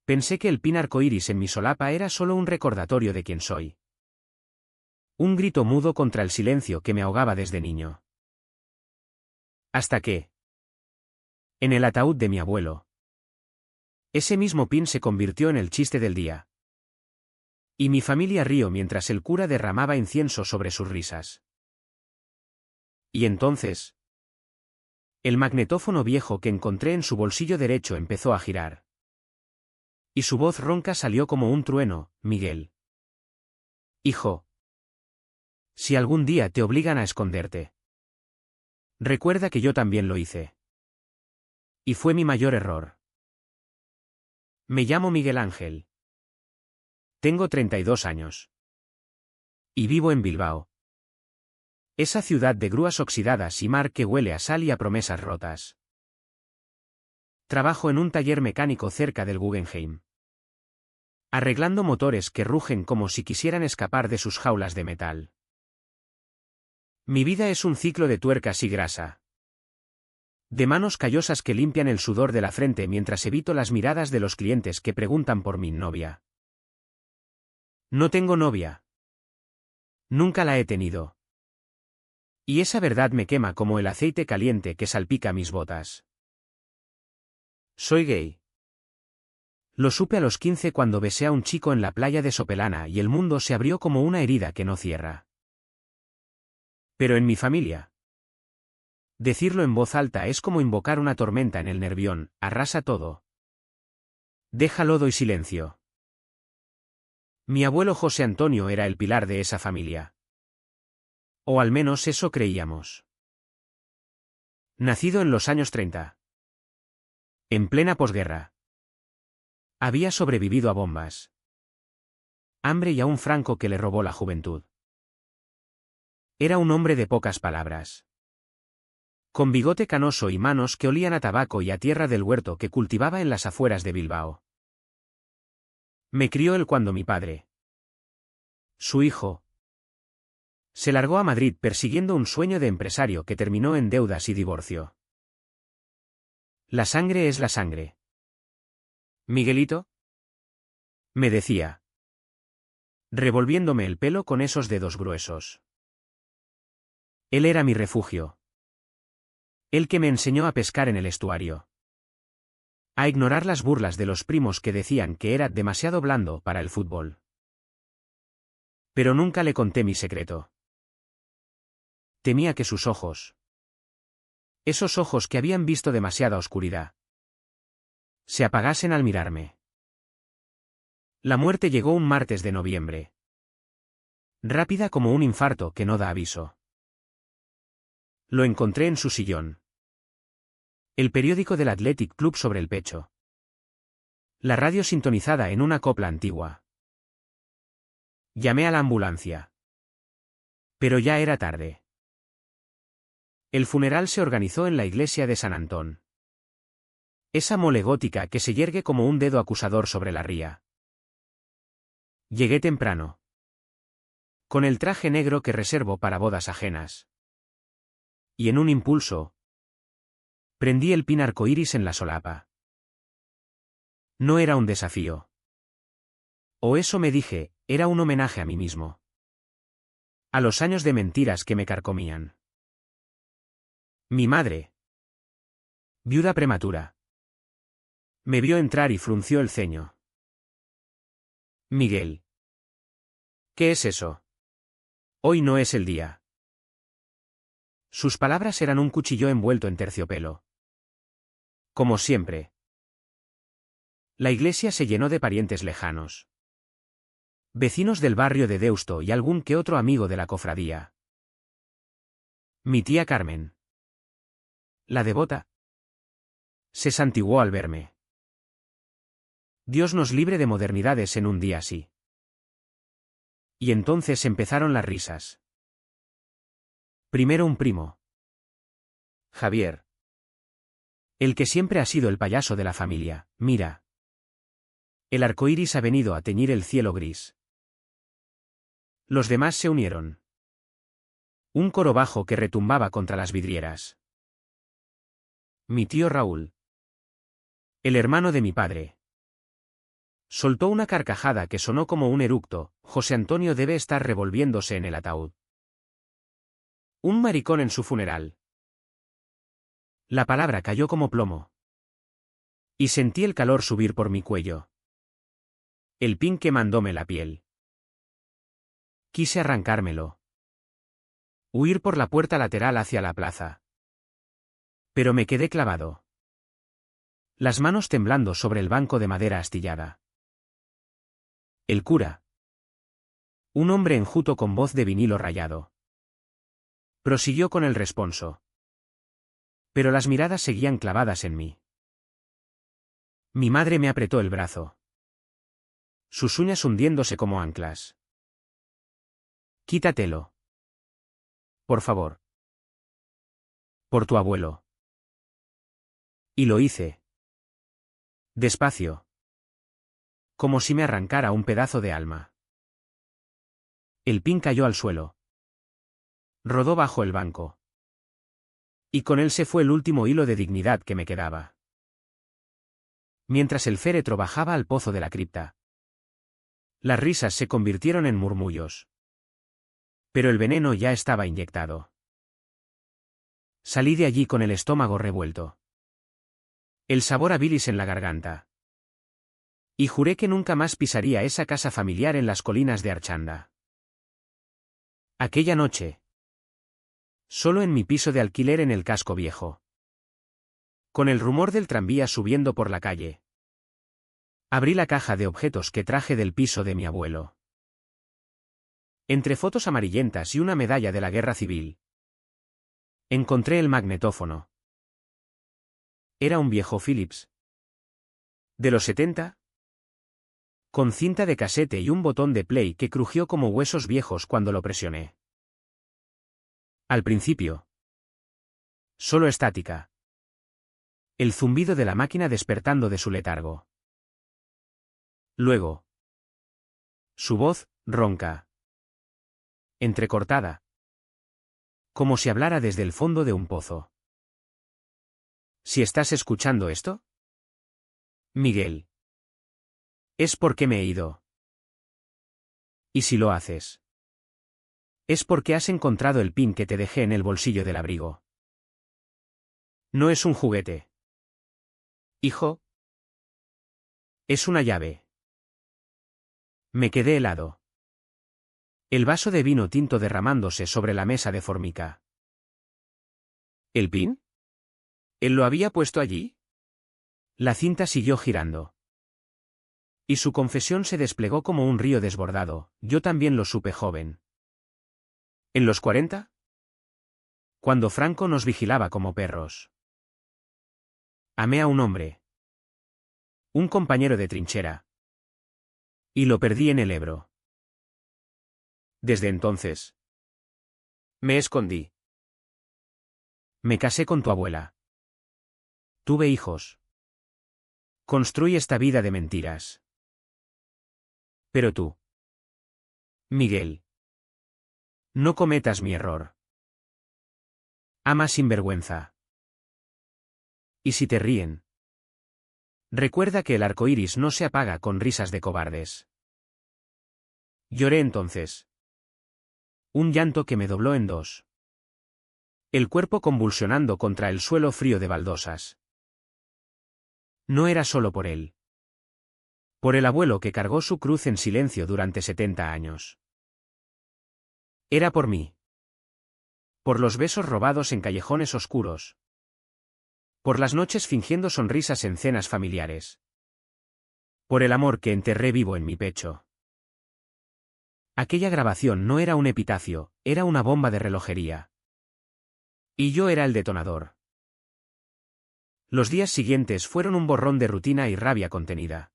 Pensé que el pin arcoíris en mi solapa era solo un recordatorio de quién soy. Un grito mudo contra el silencio que me ahogaba desde niño. Hasta que, en el ataúd de mi abuelo, ese mismo pin se convirtió en el chiste del día. Y mi familia rió mientras el cura derramaba incienso sobre sus risas. Y entonces, el magnetófono viejo que encontré en su bolsillo derecho empezó a girar. Y su voz ronca salió como un trueno: Miguel. Hijo. Si algún día te obligan a esconderte, recuerda que yo también lo hice. Y fue mi mayor error. Me llamo Miguel Ángel. Tengo 32 años. Y vivo en Bilbao. Esa ciudad de grúas oxidadas y mar que huele a sal y a promesas rotas. Trabajo en un taller mecánico cerca del Guggenheim, arreglando motores que rugen como si quisieran escapar de sus jaulas de metal. Mi vida es un ciclo de tuercas y grasa. De manos callosas que limpian el sudor de la frente mientras evito las miradas de los clientes que preguntan por mi novia. No tengo novia. Nunca la he tenido. Y esa verdad me quema como el aceite caliente que salpica mis botas. Soy gay. Lo supe a los 15 cuando besé a un chico en la playa de Sopelana y el mundo se abrió como una herida que no cierra. Pero en mi familia, decirlo en voz alta es como invocar una tormenta en el Nervión: arrasa todo. Deja lodo y silencio. Mi abuelo José Antonio era el pilar de esa familia. O al menos eso creíamos. Nacido en los años 30. En plena posguerra. Había sobrevivido a bombas, hambre y a un Franco que le robó la juventud. Era un hombre de pocas palabras, con bigote canoso y manos que olían a tabaco y a tierra del huerto que cultivaba en las afueras de Bilbao. Me crió él cuando mi padre, su hijo, se largó a Madrid persiguiendo un sueño de empresario que terminó en deudas y divorcio. La sangre es la sangre. Miguelito, me decía, revolviéndome el pelo con esos dedos gruesos. Él era mi refugio. El que me enseñó a pescar en el estuario. A ignorar las burlas de los primos que decían que era demasiado blando para el fútbol. Pero nunca le conté mi secreto. Temía que sus ojos, esos ojos que habían visto demasiada oscuridad, se apagasen al mirarme. La muerte llegó un martes de noviembre. Rápida como un infarto que no da aviso. Lo encontré en su sillón. El periódico del Athletic Club sobre el pecho. La radio sintonizada en una copla antigua. Llamé a la ambulancia. Pero ya era tarde. El funeral se organizó en la iglesia de San Antón. Esa mole gótica que se yergue como un dedo acusador sobre la ría. Llegué temprano. Con el traje negro que reservo para bodas ajenas. Y en un impulso, prendí el pin arcoíris en la solapa. No era un desafío. O eso me dije, era un homenaje a mí mismo. A los años de mentiras que me carcomían. Mi madre, viuda prematura, me vio entrar y frunció el ceño. Miguel. ¿Qué es eso? Hoy no es el día. Sus palabras eran un cuchillo envuelto en terciopelo. Como siempre. La iglesia se llenó de parientes lejanos. Vecinos del barrio de Deusto y algún que otro amigo de la cofradía. Mi tía Carmen, la devota, se santiguó al verme. Dios nos libre de modernidades en un día así. Y entonces empezaron las risas. Primero un primo. Javier. El que siempre ha sido el payaso de la familia: mira. El arcoíris ha venido a teñir el cielo gris. Los demás se unieron. Un coro bajo que retumbaba contra las vidrieras. Mi tío Raúl. El hermano de mi padre. Soltó una carcajada que sonó como un eructo. José Antonio debe estar revolviéndose en el ataúd. Un maricón en su funeral. La palabra cayó como plomo. Y sentí el calor subir por mi cuello. El pin quemándome la piel. Quise arrancármelo. Huir por la puerta lateral hacia la plaza. Pero me quedé clavado. Las manos temblando sobre el banco de madera astillada. El cura. Un hombre enjuto con voz de vinilo rayado. Prosiguió con el responso. Pero las miradas seguían clavadas en mí. Mi madre me apretó el brazo. Sus uñas hundiéndose como anclas. Quítatelo. Por favor. Por tu abuelo. Y lo hice. Despacio. Como si me arrancara un pedazo de alma. El pin cayó al suelo. Rodó bajo el banco. Y con él se fue el último hilo de dignidad que me quedaba. Mientras el féretro bajaba al pozo de la cripta. Las risas se convirtieron en murmullos. Pero el veneno ya estaba inyectado. Salí de allí con el estómago revuelto. El sabor a bilis en la garganta. Y juré que nunca más pisaría esa casa familiar en las colinas de Archanda. Aquella noche. Solo en mi piso de alquiler en el casco viejo. Con el rumor del tranvía subiendo por la calle. Abrí la caja de objetos que traje del piso de mi abuelo. Entre fotos amarillentas y una medalla de la guerra civil. Encontré el magnetófono. Era un viejo Philips. ¿De los 70? Con cinta de casete y un botón de play que crujió como huesos viejos cuando lo presioné. Al principio. Solo estática. El zumbido de la máquina despertando de su letargo. Luego. Su voz, ronca. Entrecortada. Como si hablara desde el fondo de un pozo. ¿Si estás escuchando esto? Miguel. Es porque me he ido. ¿Y si lo haces? Es porque has encontrado el pin que te dejé en el bolsillo del abrigo. No es un juguete. Hijo. Es una llave. Me quedé helado. El vaso de vino tinto derramándose sobre la mesa de formica. ¿El pin? ¿Él lo había puesto allí? La cinta siguió girando. Y su confesión se desplegó como un río desbordado. Yo también lo supe joven. ¿En los 40? Cuando Franco nos vigilaba como perros. Amé a un hombre. Un compañero de trinchera. Y lo perdí en el Ebro. Desde entonces. Me escondí. Me casé con tu abuela. Tuve hijos. Construí esta vida de mentiras. Pero tú. Miguel. No cometas mi error. Ama sin vergüenza. Y si te ríen. Recuerda que el arco iris no se apaga con risas de cobardes. Lloré entonces. Un llanto que me dobló en dos. El cuerpo convulsionando contra el suelo frío de baldosas. No era solo por él. Por el abuelo que cargó su cruz en silencio durante 70 años. Era por mí. Por los besos robados en callejones oscuros. Por las noches fingiendo sonrisas en cenas familiares. Por el amor que enterré vivo en mi pecho. Aquella grabación no era un epitafio, era una bomba de relojería. Y yo era el detonador. Los días siguientes fueron un borrón de rutina y rabia contenida.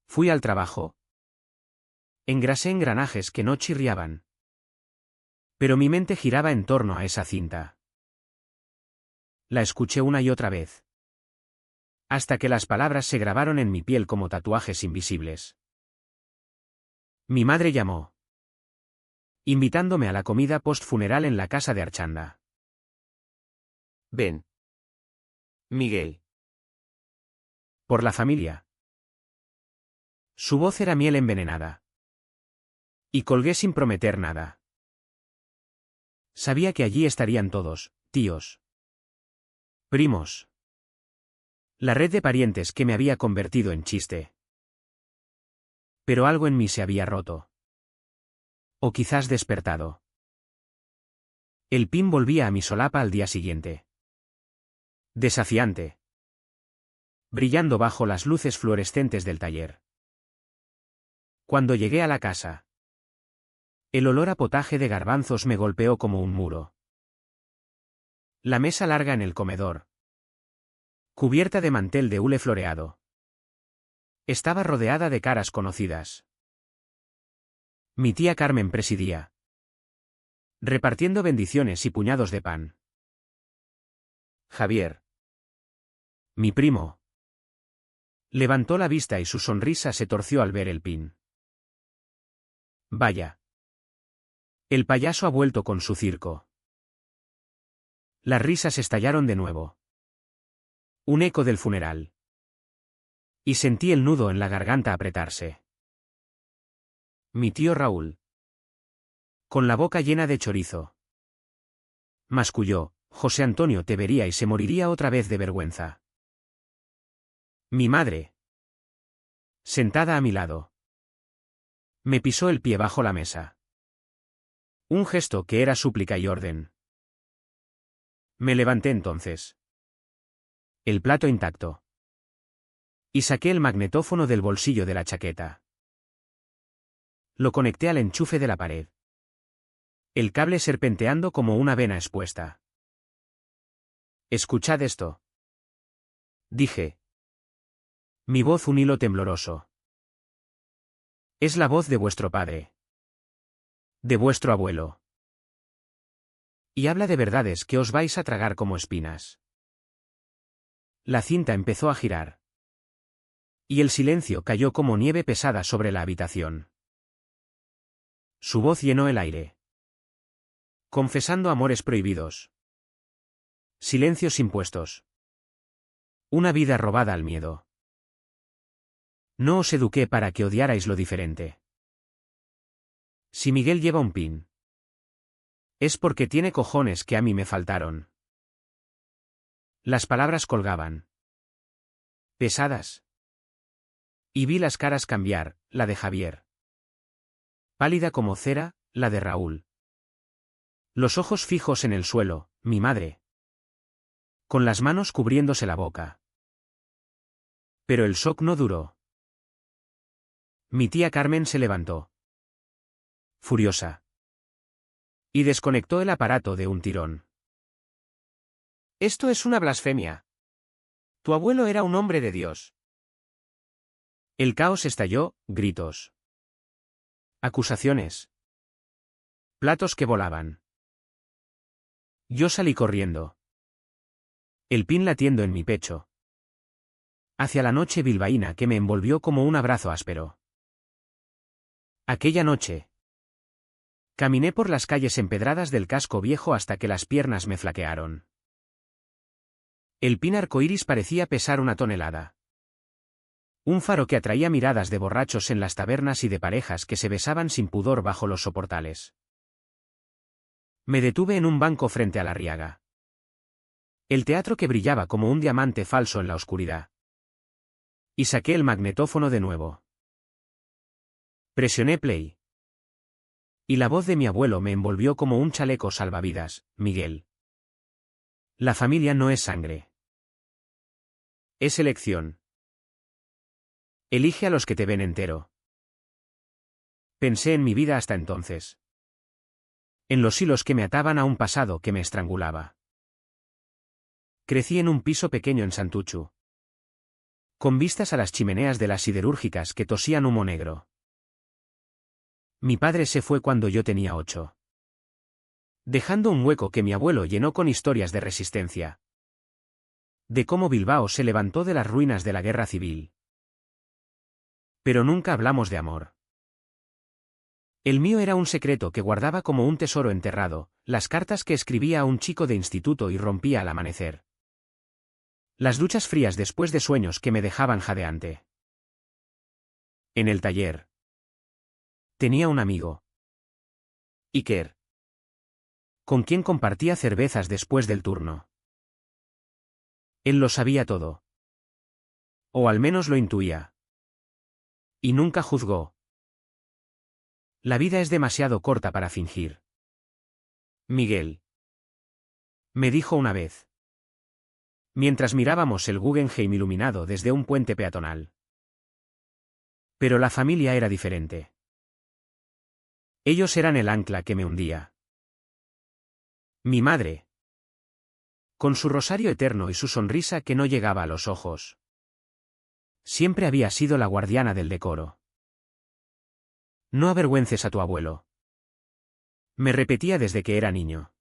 Fui al trabajo. Engrasé engranajes que no chirriaban. Pero mi mente giraba en torno a esa cinta. La escuché una y otra vez. Hasta que las palabras se grabaron en mi piel como tatuajes invisibles. Mi madre llamó. Invitándome a la comida post-funeral en la casa de Archanda. Ven. Miguel. Por la familia. Su voz era miel envenenada. Y colgué sin prometer nada. Sabía que allí estarían todos, tíos, primos. La red de parientes que me había convertido en chiste. Pero algo en mí se había roto. O quizás despertado. El pin volvía a mi solapa al día siguiente. Desafiante. Brillando bajo las luces fluorescentes del taller. Cuando llegué a la casa, el olor a potaje de garbanzos me golpeó como un muro. La mesa larga en el comedor, cubierta de mantel de hule floreado, estaba rodeada de caras conocidas. Mi tía Carmen presidía, repartiendo bendiciones y puñados de pan. Javier, mi primo, levantó la vista y su sonrisa se torció al ver el pin. Vaya. El payaso ha vuelto con su circo. Las risas estallaron de nuevo. Un eco del funeral. Y sentí el nudo en la garganta apretarse. Mi tío Raúl, con la boca llena de chorizo, masculló: José Antonio te vería y se moriría otra vez de vergüenza. Mi madre, sentada a mi lado, me pisó el pie bajo la mesa. Un gesto que era súplica y orden. Me levanté entonces. El plato intacto. Y saqué el magnetófono del bolsillo de la chaqueta. Lo conecté al enchufe de la pared. El cable serpenteando como una vena expuesta. Escuchad esto, dije. Mi voz un hilo tembloroso. Es la voz de vuestro padre. De vuestro abuelo. Y habla de verdades que os vais a tragar como espinas. La cinta empezó a girar. Y el silencio cayó como nieve pesada sobre la habitación. Su voz llenó el aire. Confesando amores prohibidos. Silencios impuestos. Una vida robada al miedo. No os eduqué para que odiarais lo diferente. Si Miguel lleva un pin, es porque tiene cojones que a mí me faltaron. Las palabras colgaban. Pesadas. Y vi las caras cambiar, la de Javier. Pálida como cera, la de Raúl. Los ojos fijos en el suelo, mi madre. Con las manos cubriéndose la boca. Pero el shock no duró. Mi tía Carmen se levantó. Furiosa. Y desconectó el aparato de un tirón. Esto es una blasfemia. Tu abuelo era un hombre de Dios. El caos estalló, gritos. Acusaciones. Platos que volaban. Yo salí corriendo. El pin latiendo en mi pecho. Hacia la noche bilbaína que me envolvió como un abrazo áspero. Aquella noche. Caminé por las calles empedradas del casco viejo hasta que las piernas me flaquearon. El pin arcoíris parecía pesar una tonelada. Un faro que atraía miradas de borrachos en las tabernas y de parejas que se besaban sin pudor bajo los soportales. Me detuve en un banco frente a la Riaga. El teatro que brillaba como un diamante falso en la oscuridad. Y saqué el magnetófono de nuevo. Presioné play. Y la voz de mi abuelo me envolvió como un chaleco salvavidas: Miguel. La familia no es sangre. Es elección. Elige a los que te ven entero. Pensé en mi vida hasta entonces. En los hilos que me ataban a un pasado que me estrangulaba. Crecí en un piso pequeño en Santuchu. Con vistas a las chimeneas de las siderúrgicas que tosían humo negro. Mi padre se fue cuando yo tenía 8. Dejando un hueco que mi abuelo llenó con historias de resistencia. De cómo Bilbao se levantó de las ruinas de la guerra civil. Pero nunca hablamos de amor. El mío era un secreto que guardaba como un tesoro enterrado, las cartas que escribía a un chico de instituto y rompía al amanecer. Las duchas frías después de sueños que me dejaban jadeante. En el taller. Tenía un amigo. Iker. Con quien compartía cervezas después del turno. Él lo sabía todo. O al menos lo intuía. Y nunca juzgó. La vida es demasiado corta para fingir. Miguel. Me dijo una vez. Mientras mirábamos el Guggenheim iluminado desde un puente peatonal. Pero la familia era diferente. Ellos eran el ancla que me hundía. Mi madre. Con su rosario eterno y su sonrisa que no llegaba a los ojos. Siempre había sido la guardiana del decoro. No avergüences a tu abuelo. Me repetía desde que era niño.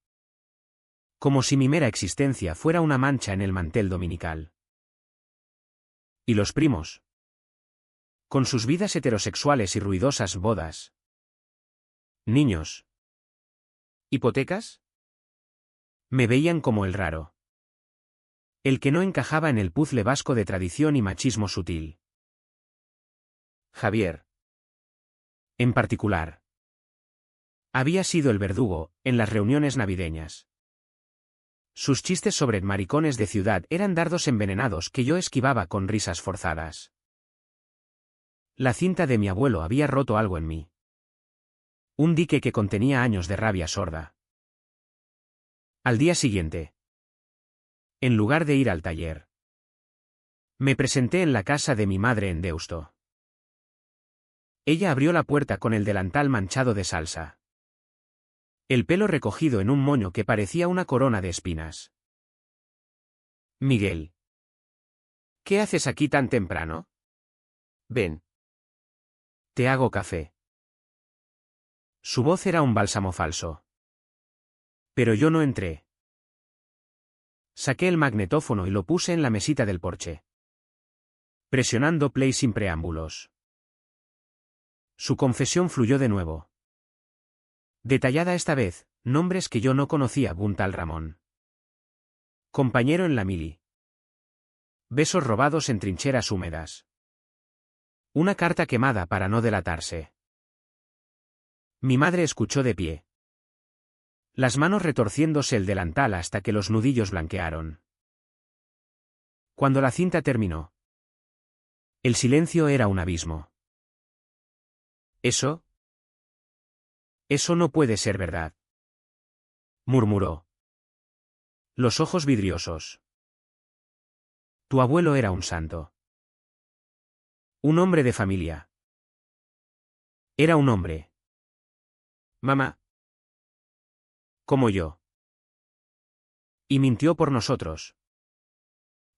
Como si mi mera existencia fuera una mancha en el mantel dominical. ¿Y los primos? Con sus vidas heterosexuales y ruidosas bodas. Niños. ¿Hipotecas? Me veían como el raro. El que no encajaba en el puzzle vasco de tradición y machismo sutil. Javier. En particular. Había sido el verdugo, en las reuniones navideñas. Sus chistes sobre maricones de ciudad eran dardos envenenados que yo esquivaba con risas forzadas. La cinta de mi abuelo había roto algo en mí. Un dique que contenía años de rabia sorda. Al día siguiente. En lugar de ir al taller. Me presenté en la casa de mi madre en Deusto. Ella abrió la puerta con el delantal manchado de salsa. El pelo recogido en un moño que parecía una corona de espinas. Miguel. ¿Qué haces aquí tan temprano? Ven. Te hago café. Su voz era un bálsamo falso. Pero yo no entré. Saqué el magnetófono y lo puse en la mesita del porche. Presionando play sin preámbulos. Su confesión fluyó de nuevo. Detallada esta vez, nombres que yo no conocía, un tal Ramón. Compañero en la mili. Besos robados en trincheras húmedas. Una carta quemada para no delatarse. Mi madre escuchó de pie. Las manos retorciéndose el delantal hasta que los nudillos blanquearon. Cuando la cinta terminó. El silencio era un abismo. Eso no puede ser verdad. Murmuró. Los ojos vidriosos. Tu abuelo era un santo. Un hombre de familia. Era un hombre. Mamá. Como yo. Y mintió por nosotros.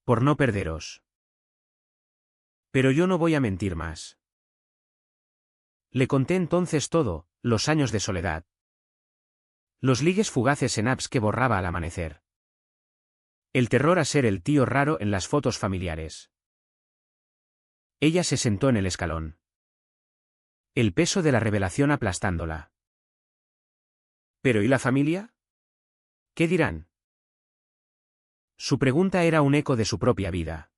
Por no perderos. Pero yo no voy a mentir más. Le conté entonces todo, los años de soledad. Los ligues fugaces en apps que borraba al amanecer. El terror a ser el tío raro en las fotos familiares. Ella se sentó en el escalón. El peso de la revelación aplastándola. ¿Pero y la familia? ¿Qué dirán? Su pregunta era un eco de su propia vida.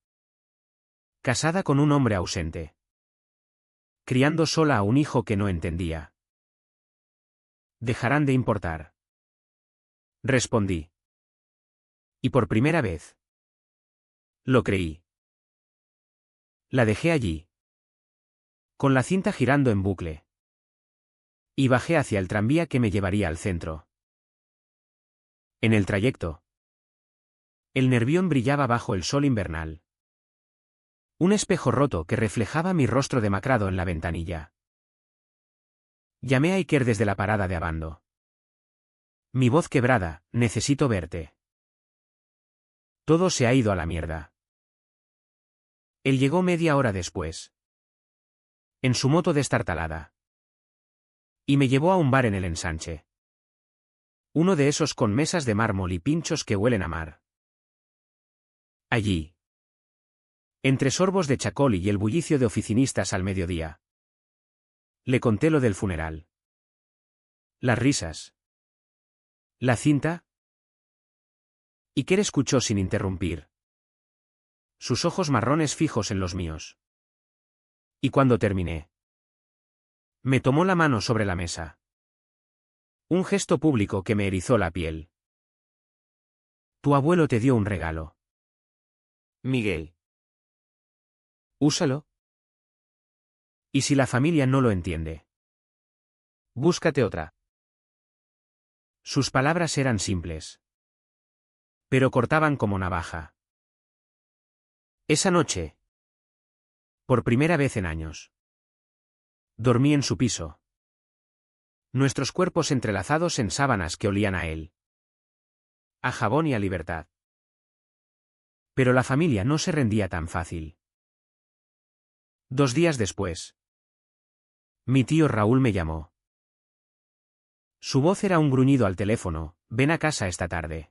Casada con un hombre ausente. Criando sola a un hijo que no entendía. Dejarán de importar. Respondí. Y por primera vez. Lo creí. La dejé allí. Con la cinta girando en bucle. Y bajé hacia el tranvía que me llevaría al centro. En el trayecto. El Nervión brillaba bajo el sol invernal. Un espejo roto que reflejaba mi rostro demacrado en la ventanilla. Llamé a Iker desde la parada de Abando. Mi voz quebrada, necesito verte. Todo se ha ido a la mierda. Él llegó media hora después. En su moto destartalada. Y me llevó a un bar en el Ensanche. Uno de esos con mesas de mármol y pinchos que huelen a mar. Allí. Entre sorbos de chacol y el bullicio de oficinistas al mediodía. Le conté lo del funeral. Las risas. La cinta. Iker escuchó sin interrumpir. Sus ojos marrones fijos en los míos. Y cuando terminé, me tomó la mano sobre la mesa. Un gesto público que me erizó la piel. Tu abuelo te dio un regalo. Miguel. Úsalo. ¿Y si la familia no lo entiende? Búscate otra. Sus palabras eran simples, pero cortaban como navaja. Esa noche, por primera vez en años, dormí en su piso. Nuestros cuerpos entrelazados en sábanas que olían a él. A jabón y a libertad. Pero la familia no se rendía tan fácil. 2 días después, mi tío Raúl me llamó. Su voz era un gruñido al teléfono: ven a casa esta tarde.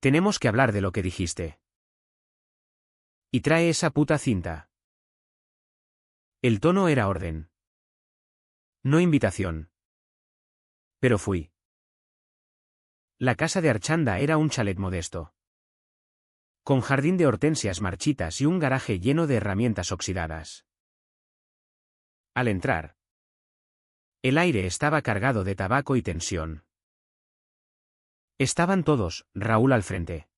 Tenemos que hablar de lo que dijiste. Y trae esa puta cinta. El tono era orden. No invitación. Pero fui. La casa de Archanda era un chalet modesto, con jardín de hortensias marchitas y un garaje lleno de herramientas oxidadas. Al entrar, el aire estaba cargado de tabaco y tensión. Estaban todos, Raúl al frente,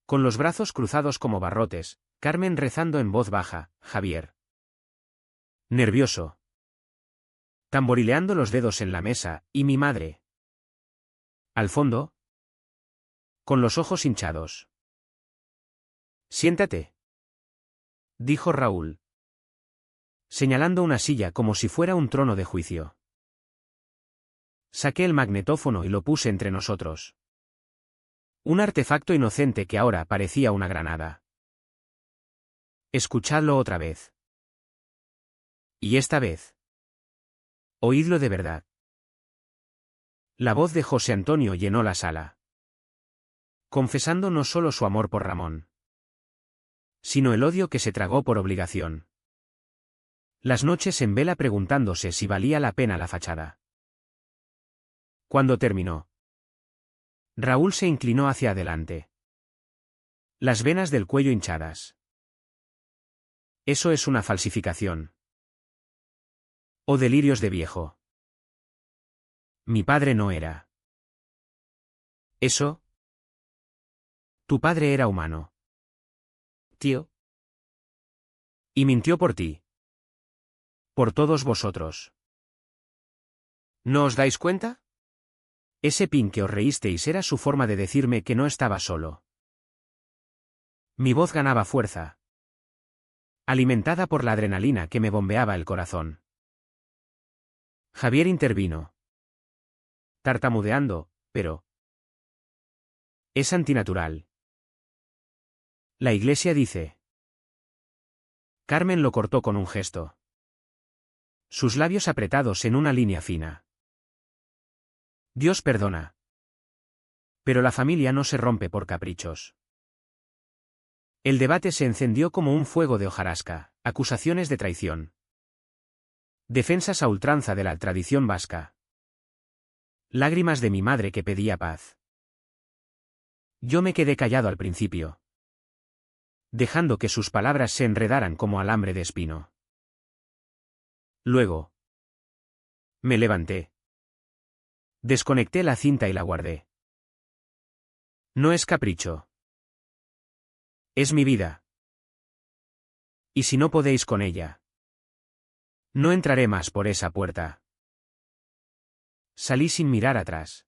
con los brazos cruzados como barrotes, Carmen rezando en voz baja, Javier, nervioso, tamborileando los dedos en la mesa, y mi madre, al fondo, con los ojos hinchados. Siéntate, dijo Raúl, señalando una silla como si fuera un trono de juicio. Saqué el magnetófono y lo puse entre nosotros. Un artefacto inocente que ahora parecía una granada. Escuchadlo otra vez. Y esta vez, oídlo de verdad. La voz de José Antonio llenó la sala, confesando no solo su amor por Ramón, sino el odio que se tragó por obligación. Las noches en vela preguntándose si valía la pena la fachada. Cuando terminó, Raúl se inclinó hacia adelante, las venas del cuello hinchadas. Eso es una falsificación. O delirios de viejo. Mi padre no era. ¿Eso? Tu padre era humano, Tío. y mintió por ti. Por todos vosotros. ¿No os dais cuenta? Ese pin que os reísteis era su forma de decirme que no estaba solo. Mi voz ganaba fuerza, alimentada por la adrenalina que me bombeaba el corazón. Javier intervino, tartamudeando, pero es antinatural. La iglesia dice. Carmen lo cortó con un gesto, sus labios apretados en una línea fina. Dios perdona. Pero la familia no se rompe por caprichos. El debate se encendió como un fuego de hojarasca, acusaciones de traición, defensas a ultranza de la tradición vasca, lágrimas de mi madre que pedía paz. Yo me quedé callado al principio, dejando que sus palabras se enredaran como alambre de espino. Luego, me levanté, desconecté la cinta y la guardé. No es capricho. Es mi vida. Y si no podéis con ella, no entraré más por esa puerta. Salí sin mirar atrás.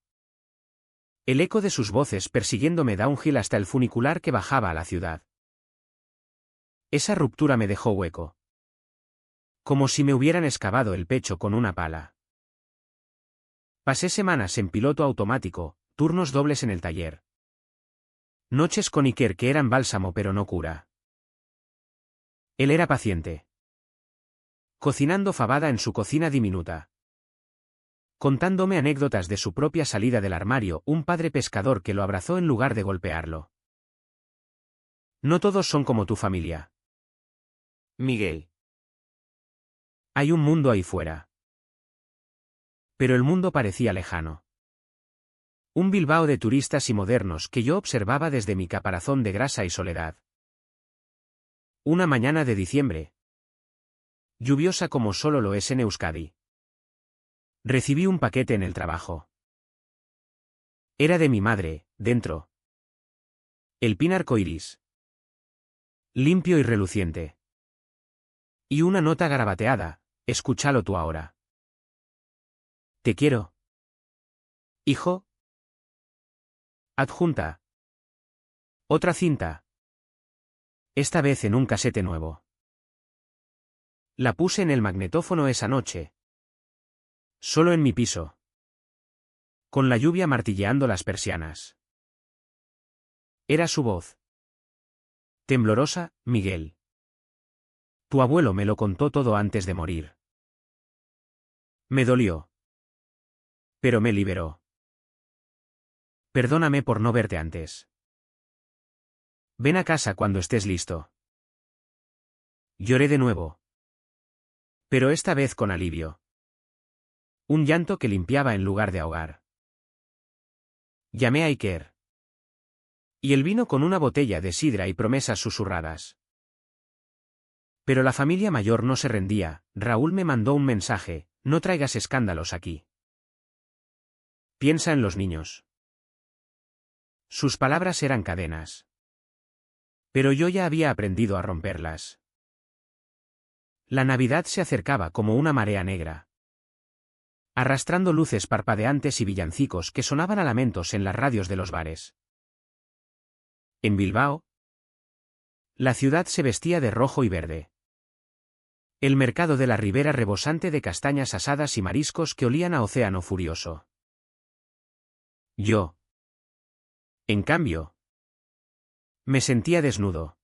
El eco de sus voces persiguiéndome da un gil hasta el funicular que bajaba a la ciudad. Esa ruptura me dejó hueco, como si me hubieran excavado el pecho con una pala. Pasé semanas en piloto automático, turnos dobles en el taller. Noches con Iker que eran bálsamo pero no cura. Él era paciente, cocinando fabada en su cocina diminuta, contándome anécdotas de su propia salida del armario, un padre pescador que lo abrazó en lugar de golpearlo. No todos son como tu familia, Miguel. hay un mundo ahí fuera. Pero el mundo parecía lejano. Un Bilbao de turistas y modernos que yo observaba desde mi caparazón de grasa y soledad. Una mañana de diciembre, Lluviosa como solo lo es en Euskadi. Recibí un paquete en el trabajo. Era de mi madre, dentro. El pin arcoíris. Limpio y reluciente. Y una nota garabateada, escúchalo tú ahora. Te quiero. Hijo. Adjunta. Otra cinta. Esta vez en un casete nuevo. La puse en el magnetófono esa noche. Solo en mi piso. Con la lluvia martilleando las persianas. Era su voz. Temblorosa, Miguel. Tu abuelo me lo contó todo antes de morir. Me dolió. Pero me liberó. Perdóname por no verte antes. Ven a casa cuando estés listo. Lloré de nuevo. Pero esta vez con alivio. Un llanto que limpiaba en lugar de ahogar. Llamé a Iker. Y él vino con una botella de sidra y promesas susurradas. Pero la familia mayor no se rendía. Raúl me mandó un mensaje: no traigas escándalos aquí. Piensa en los niños. Sus palabras eran cadenas. Pero yo ya había aprendido a romperlas. La Navidad se acercaba como una marea negra, arrastrando luces parpadeantes y villancicos que sonaban a lamentos en las radios de los bares. En Bilbao, la ciudad se vestía de rojo y verde. El mercado de la ribera rebosante de castañas asadas y mariscos que olían a océano furioso. Yo, en cambio, me sentía desnudo,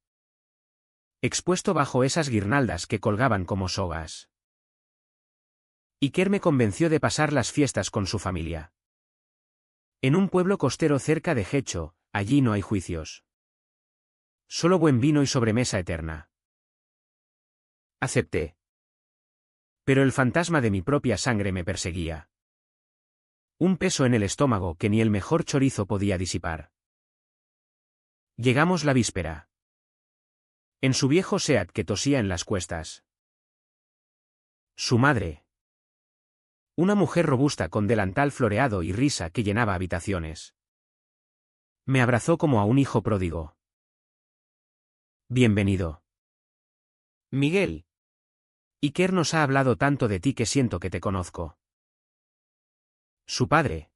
expuesto bajo esas guirnaldas que colgaban como sogas. Iker me convenció de pasar las fiestas con su familia. En un pueblo costero cerca de Getxo, allí no hay juicios. Solo buen vino y sobremesa eterna. Acepté. Pero el fantasma de mi propia sangre me perseguía. Un peso en el estómago que ni el mejor chorizo podía disipar. Llegamos la víspera. En su viejo Seat que tosía en las cuestas. Su madre. Una mujer robusta con delantal floreado y risa que llenaba habitaciones. Me abrazó como a un hijo pródigo. Bienvenido. Miguel. Iker nos ha hablado tanto de ti que siento que te conozco. Su padre.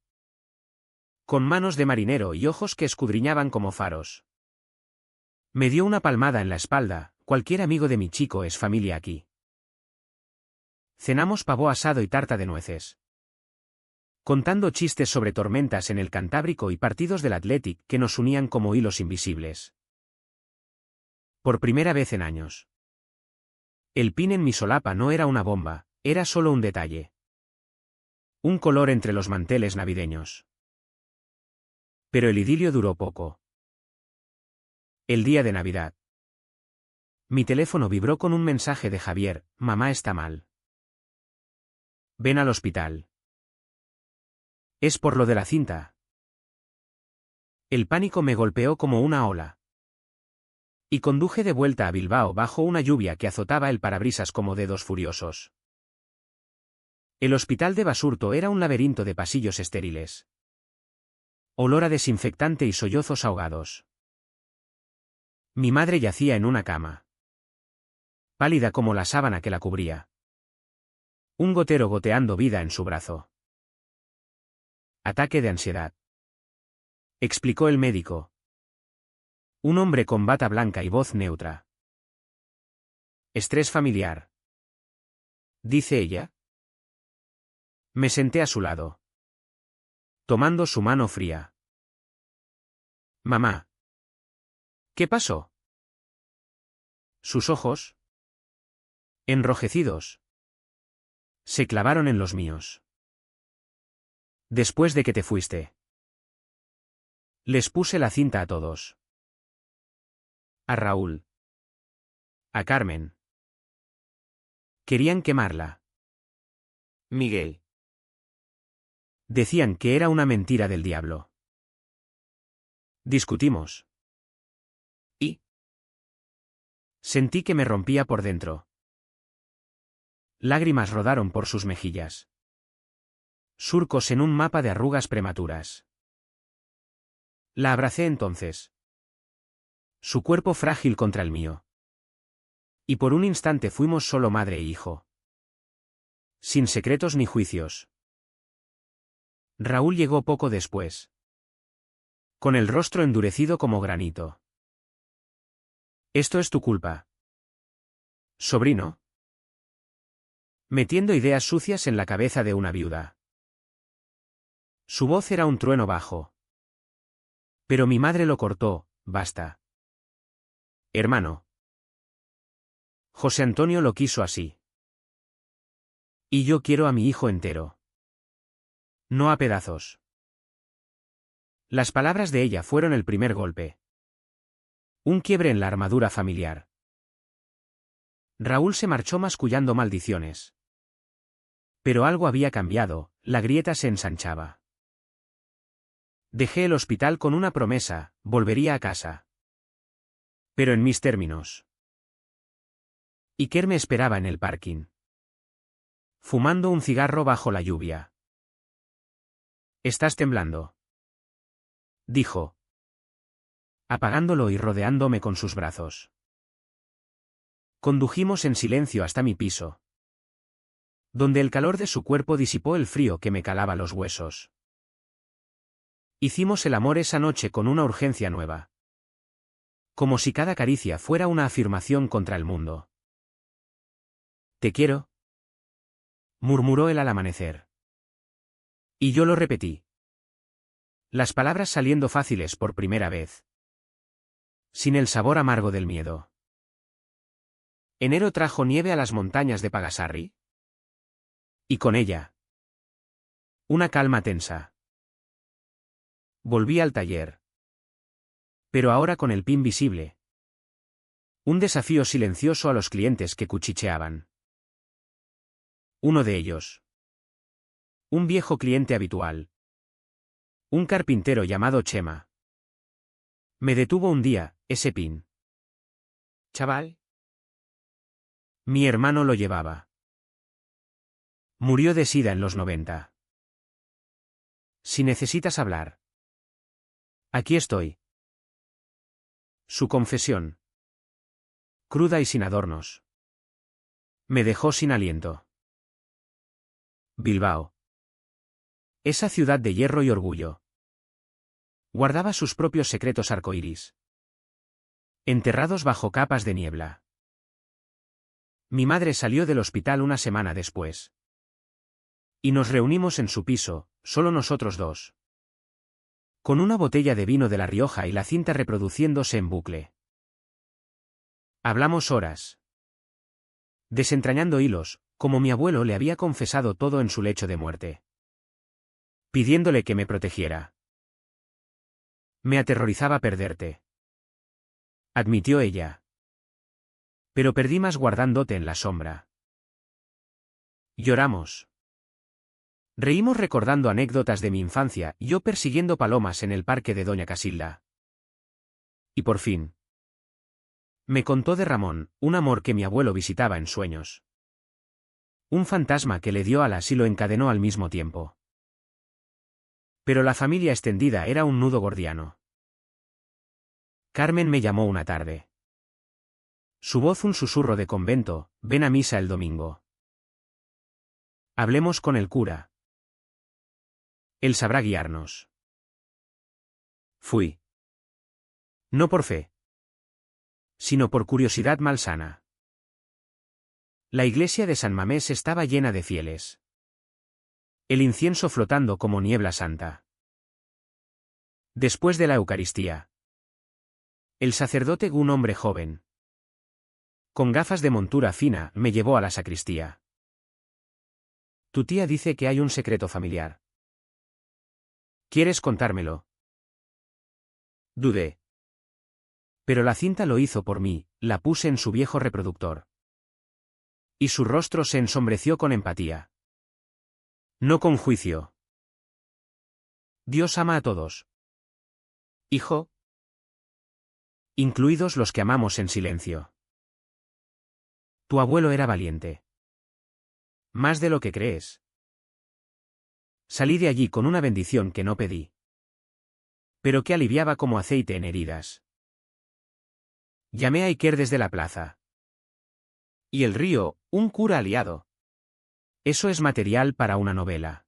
Con manos de marinero y ojos que escudriñaban como faros. Me dio una palmada en la espalda: cualquier amigo de mi chico es familia aquí. Cenamos pavo asado y tarta de nueces. Contando chistes sobre tormentas en el Cantábrico y partidos del Athletic que nos unían como hilos invisibles. Por primera vez en años. El pin en mi solapa no era una bomba, era solo un detalle. Un color entre los manteles navideños. Pero el idilio duró poco. El día de Navidad. Mi teléfono vibró con un mensaje de Javier: mamá está mal. Ven al hospital. Es por lo de la cinta. El pánico me golpeó como una ola. Y conduje de vuelta a Bilbao bajo una lluvia que azotaba el parabrisas como dedos furiosos. El hospital de Basurto era un laberinto de pasillos estériles. Olor a desinfectante y sollozos ahogados. Mi madre yacía en una cama. Pálida como la sábana que la cubría. Un gotero goteando vida en su brazo. Ataque de ansiedad. Explicó el médico. Un hombre con bata blanca y voz neutra. Estrés familiar. Dice ella. Me senté a su lado. Tomando su mano fría. Mamá. ¿Qué pasó? Sus ojos, enrojecidos, se clavaron en los míos. Después de que te fuiste. Les puse la cinta a todos. A Raúl. A Carmen. Querían quemarla. Miguel. Decían que era una mentira del diablo. Discutimos. Y sentí que me rompía por dentro. Lágrimas rodaron por sus mejillas. Surcos en un mapa de arrugas prematuras. La abracé entonces. Su cuerpo frágil contra el mío. Y por un instante fuimos solo madre e hijo. Sin secretos ni juicios. Raúl llegó poco después. Con el rostro endurecido como granito. Esto es tu culpa. Sobrino. Metiendo ideas sucias en la cabeza de una viuda. Su voz era un trueno bajo. Pero mi madre lo cortó, basta. Hermano. José Antonio lo quiso así. Y yo quiero a mi hijo entero. No a pedazos. Las palabras de ella fueron el primer golpe. Un quiebre en la armadura familiar. Raúl se marchó mascullando maldiciones. Pero algo había cambiado, la grieta se ensanchaba. Dejé el hospital con una promesa, volvería a casa. Pero en mis términos. Iker me esperaba en el parking. Fumando un cigarro bajo la lluvia. «Estás temblando», dijo. Apagándolo y rodeándome con sus brazos. Condujimos en silencio hasta mi piso, donde el calor de su cuerpo disipó el frío que me calaba los huesos. Hicimos el amor esa noche con una urgencia nueva. Como si cada caricia fuera una afirmación contra el mundo. «Te quiero», murmuró él al amanecer. Y yo lo repetí. Las palabras saliendo fáciles por primera vez. Sin el sabor amargo del miedo. Enero trajo nieve a las montañas de Pagasarri. Y con ella. Una calma tensa. Volví al taller. Pero ahora con el pin visible. Un desafío silencioso a los clientes que cuchicheaban. Uno de ellos. Un viejo cliente habitual. Un carpintero llamado Chema. Me detuvo un día, ese pin. «Chaval». Mi hermano lo llevaba. Murió de sida en los 90. Si necesitas hablar. Aquí estoy. Su confesión. Cruda y sin adornos. Me dejó sin aliento. Bilbao. Esa ciudad de hierro y orgullo. Guardaba sus propios secretos arcoíris. Enterrados bajo capas de niebla. Mi madre salió del hospital una semana después. Y nos reunimos en su piso, solo nosotros dos. Con una botella de vino de La Rioja y la cinta reproduciéndose en bucle. Hablamos horas. Desentrañando hilos, como mi abuelo le había confesado todo en su lecho de muerte. Pidiéndole que me protegiera. Me aterrorizaba perderte. Admitió ella. Pero perdí más guardándote en la sombra. Lloramos. Reímos recordando anécdotas de mi infancia, yo persiguiendo palomas en el parque de Doña Casilda. Y por fin. Me contó de Ramón, un amor que mi abuelo visitaba en sueños. Un fantasma que le dio alas y lo encadenó al mismo tiempo. Pero la familia extendida era un nudo gordiano. Carmen me llamó una tarde. Su voz un susurro de convento, ven a misa el domingo. Hablemos con el cura. Él sabrá guiarnos. Fui. No por fe. Sino por curiosidad malsana. La iglesia de San Mamés estaba llena de fieles. El incienso flotando como niebla santa. Después de la Eucaristía. El sacerdote, un hombre joven. Con gafas de montura fina, me llevó a la sacristía. Tu tía dice que hay un secreto familiar. ¿Quieres contármelo? Dudé. Pero la cinta lo hizo por mí, la puse en su viejo reproductor. Y su rostro se ensombreció con empatía. No con juicio. Dios ama a todos. Hijo. Incluidos los que amamos en silencio. Tu abuelo era valiente. Más de lo que crees. Salí de allí con una bendición que no pedí, pero que aliviaba como aceite en heridas. Llamé a Iker desde la plaza. Y el río, un cura aliado. Eso es material para una novela.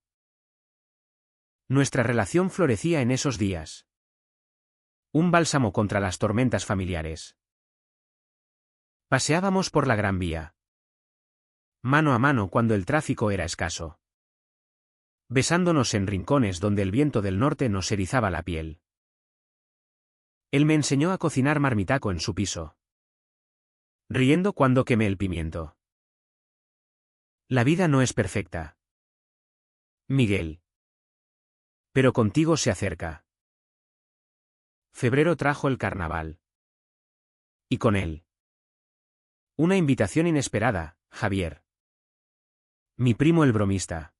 Nuestra relación florecía en esos días. Un bálsamo contra las tormentas familiares. Paseábamos por la Gran Vía, mano a mano cuando el tráfico era escaso, besándonos en rincones donde el viento del norte nos erizaba la piel. Él me enseñó a cocinar marmitaco en su piso, riendo cuando quemé el pimiento. La vida no es perfecta, Miguel, pero contigo se acerca. Febrero trajo el carnaval. Y con él una invitación inesperada, Javier, mi primo el bromista,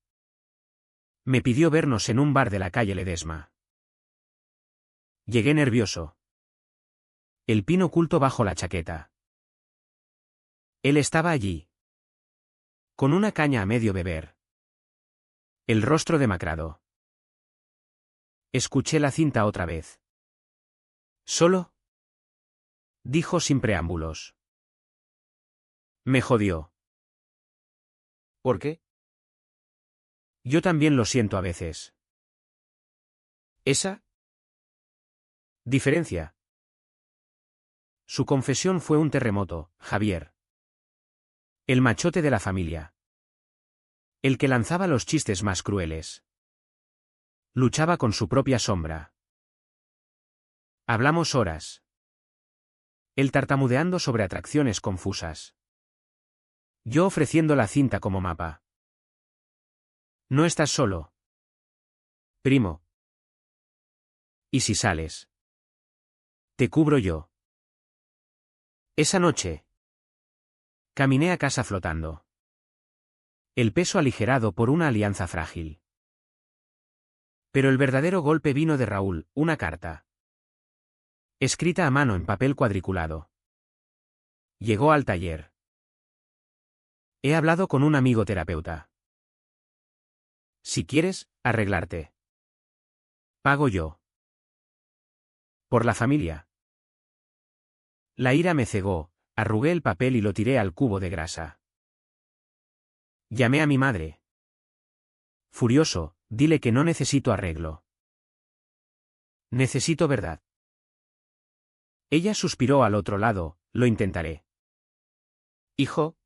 me pidió vernos en un bar de la calle Ledesma. Llegué nervioso, el pin oculto bajo la chaqueta. Él estaba allí, con una caña a medio beber, el rostro demacrado. Escuché la cinta otra vez. ¿Solo? Dijo sin preámbulos. Me jodió. ¿Por qué? Yo también lo siento a veces. ¿Esa? Diferencia. Su confesión fue un terremoto, Javier. El machote de la familia. El que lanzaba los chistes más crueles. Luchaba con su propia sombra. Hablamos horas. Él tartamudeando sobre atracciones confusas. Yo ofreciendo la cinta como mapa. No estás solo, primo. ¿Y si sales? Te cubro yo. Esa noche caminé a casa flotando. El peso aligerado por una alianza frágil. Pero el verdadero golpe vino de Raúl, una carta. Escrita a mano en papel cuadriculado. Llegó al taller. He hablado con un amigo terapeuta. Si quieres, arreglarte. Pago yo. Por la familia. La ira me cegó, arrugué el papel y lo tiré al cubo de grasa. Llamé a mi madre. Furioso, dile que no necesito arreglo. Necesito verdad. Ella suspiró al otro lado, lo intentaré. Hijo.